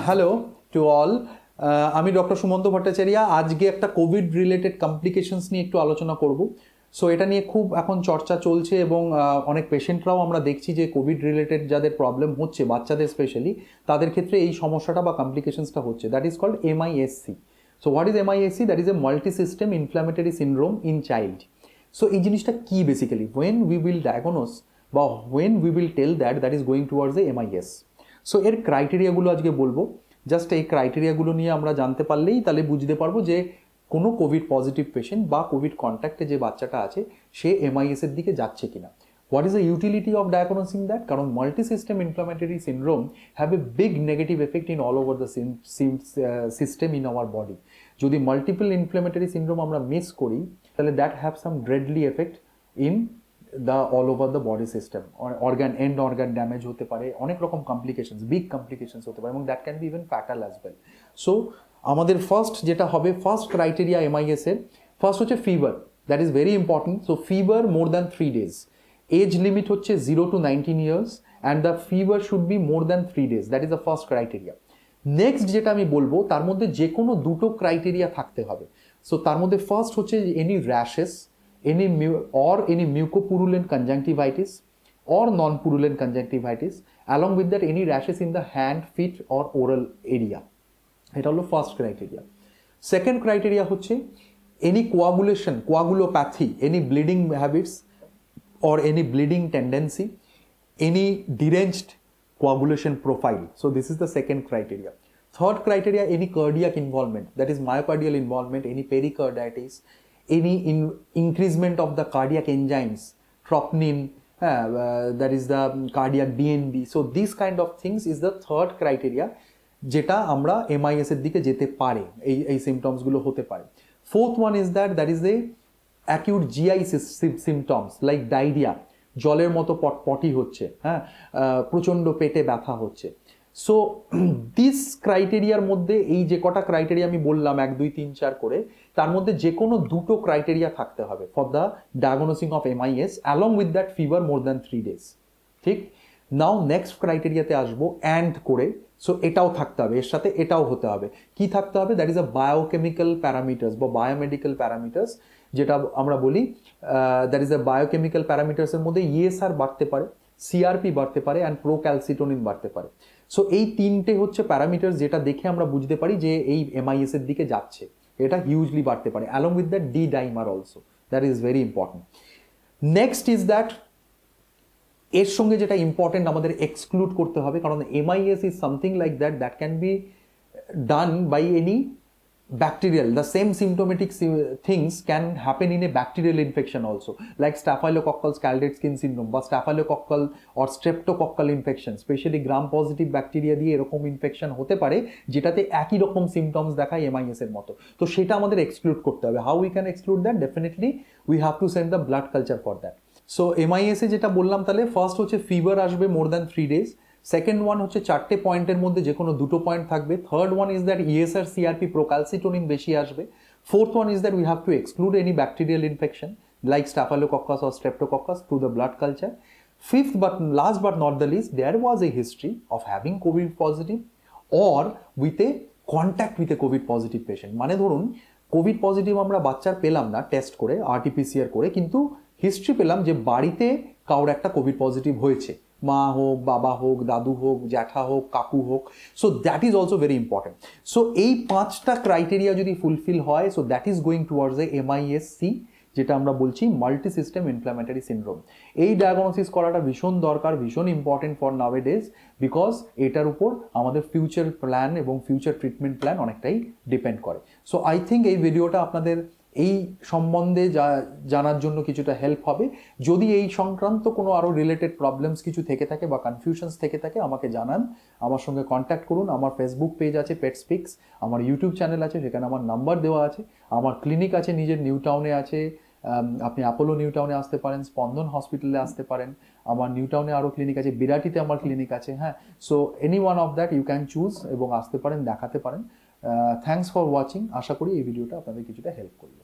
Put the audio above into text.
Hello to all, আমি doctor Sumanta Bhattacharya. আজকে একটা কোভিড রিলেটেড কমপ্লিকেশনস নিয়ে একটু আলোচনা করব। সো এটা নিয়ে খুব এখন চর্চা চলছে এবং অনেক পেশেন্টরাও আমরা দেখছি যে কোভিড রিলেটেড যাদের প্রবলেম হচ্ছে, বাচ্চাদের স্পেশালি, তাদের ক্ষেত্রে এই সমস্যাটা বা কমপ্লিকেশনসটা হচ্ছে। That is called MIS-C। So what is MIS-C? That is a multi system inflammatory syndrome in child. So এই জিনিসটা কি basically, when we will diagnose বা when we will tell that is going towards a MIS। So এর ক্রাইটেরিয়াগুলো আজকে বলবো। Just এই ক্রাইটেরিয়াগুলো নিয়ে আমরা জানতে পারলেই তাহলে বুঝতে পারবো যে কোনো কোভিড পজিটিভ পেশেন্ট বা কোভিড কন্ট্যাক্টে যে বাচ্চাটা আছে সে MIS এর দিকে যাচ্ছে কিনা। What is the utility of diagnosing that? কারণ multi system inflammatory syndrome have a big negative effect in all over the system in our body. যদি মাল্টিপল ইনফ্লামেটরি সিনড্রোম আমরা মিস করি তাহলে that have some dreadly effect in the all over the body system. And organ damage হতে পারে, অনেক রকম complications, big complications হতে পারে এবং that can be even fatal as well. So আমাদের ফার্স্ট যেটা হবে, ফার্স্ট ক্রাইটেরিয়া MIS এর ফার্স্ট হচ্ছে fever. That is very important. So fever more than 3 days। Age limit হচ্ছে 0 to 19 years and the fever should be more than 3 days। That is the first criteria. Next যেটা আমি বলবো তার মধ্যে যে কোনো দুটো ক্রাইটেরিয়া থাকতে হবে। সো তার মধ্যে ফার্স্ট হচ্ছে any rashes, any mucopurulent conjunctivitis or non-purulent conjunctivitis, along with that any rashes in the hand, feet or oral area. এটা হলো ফার্স্ট ক্রাইটেরিয়া। সেকেন্ড ক্রাইটেরিয়া হচ্ছে any coagulation, coagulopathy, any bleeding habits or any bleeding tendency, any deranged coagulation profile. So this is the second criteria. Third criteria, any cardiac involvement, that is myocardial involvement, any pericarditis, any increasement of the cardiac enzymes, troponin, that is the cardiac DNB. So these kind of things is the third criteria যেটা আমরা MIS এর দিকে যেতে পারে, এই symptoms গুলো হতে পারে। Fourth one is that is the acute GI symptoms like diarrhea, জলের মতো পটি হচ্ছে, প্রচণ্ড পেটে ব্যথা হচ্ছে। সো দিস ক্রাইটেরিয়ার মধ্যে এই যে কটা ক্রাইটেরিয়া আমি বললাম 1 2 3 4 করে, তার মধ্যে যে কোনো দুটো ক্রাইটেরিয়া থাকতে হবে for the diagnosing of MIS along with that fever more than 3 days। ঠিক, নাও নেক্সট ক্রাইটেরিয়াতে আসবো অ্যান্ড করে। সো এটাও থাকতে হবে, এর সাথে এটাও হতে হবে। কি থাকতে হবে? That is a biochemical parameters বা বায়োমেডিক্যাল প্যারামিটার্স, যেটা আমরা বলি দ্যাট ইজ আ বায়োকেমিক্যাল প্যারামিটার্সের মধ্যে ESR বাড়তে পারে, CRP বাড়তে পারে অ্যান্ড প্রোক্যালসিটোনিন বাড়তে পারে। সো এই তিনটে হচ্ছে প্যারামিটার্স যেটা দেখে আমরা বুঝতে পারি যে এই MIS এর দিকে যাচ্ছে। এটা হিউজলি বাড়তে পারে along with that D dimer also, that is very important. Next is that এর সঙ্গে যেটা ইম্পর্টেন্ট আমাদের এক্সক্লুড করতে হবে, কারণ MIS is something like that can be done by any bacterial. The same symptomatic things can happen in a bacterial infection also, like staphylococcal scalded skin syndrome বা staphylococcal or streptococcal infection, specially gram positive bacteria দিয়ে এরকম infection হতে পারে যেটাতে একই রকম symptoms দেখায় MIS এর মতো। তো সেটা আমাদের এক্সক্লুড করতে হবে। How we can exclude that? Definitely we have to send the blood culture for that. So MIS এ যেটা বললাম, তাহলে ফার্স্ট হচ্ছে ফিভার আসবে more than 3 days। Second one হচ্ছে 4টে পয়েন্টের মধ্যে যে কোনো দুটো পয়েন্ট থাকবে। Third one is that ESR CRP procalcitonin বেশি আসবে। Fourth one is that we have to exclude any bacterial infection like staphylococcus or streptococcus through the blood culture. Fifth but last but not the least, there was a history of having COVID positive or with a contact with a COVID positive patient. মানে ধরুন Covid positive আমরা বাচ্চার পেলাম না test করে, RT-PCR করে, কিন্তু history পেলাম যে বাড়িতে কারোর একটা কোভিড পজিটিভ হয়েছে, মা হোক, বাবা হোক, দাদু হোক, জ্যাঠা হোক, কাকু হোক। So that is also very important. So এই 5টা ক্রাইটেরিয়া যদি ফুলফিল হয়, so that is going towards A MIS-C, যেটা আমরা বলছি মাল্টি সিস্টেম ইনফ্ল্যামেটরি সিনড্রোম। এই ডায়াগনোসিস করাটা ভীষণ দরকার, ভীষণ ইম্পর্টেন্ট ফর নাওয়েডেজ, বিকজ এটার উপর আমাদের ফিউচার প্ল্যান এবং ফিউচার ট্রিটমেন্ট প্ল্যান অনেকটাই ডিপেন্ড করে। সো আই থিঙ্ক এই ভিডিওটা আপনাদের এই সম্বন্ধে জানার জন্য কিছুটা হেল্প হবে। যদি এই সংক্রান্ত কোনো আরও রিলেটেড প্রবলেমস কিছু থেকে থাকে বা কনফিউশনস থেকে থাকে আমাকে জানান, আমার সঙ্গে কন্ট্যাক্ট করুন। আমার ফেসবুক পেজ আছে পেট স্পিক্স, আমার ইউটিউব চ্যানেল আছে, সেখানে আমার নাম্বার দেওয়া আছে। আমার ক্লিনিক আছে নিজের নিউ টাউনে আছে, আপনি অ্যাপোলো নিউ টাউনে আসতে পারেন, স্পন্দন হসপিটালে আসতে পারেন। আমার নিউ টাউনে আরও ক্লিনিক আছে, বিরাটিতে আমার ক্লিনিক আছে। So any one of that you can choose এবং আসতে পারেন, দেখাতে পারেন। Thanks for watching. আশা করি এই ভিডিওটা আপনাদের কিছুটা হেল্প করবে।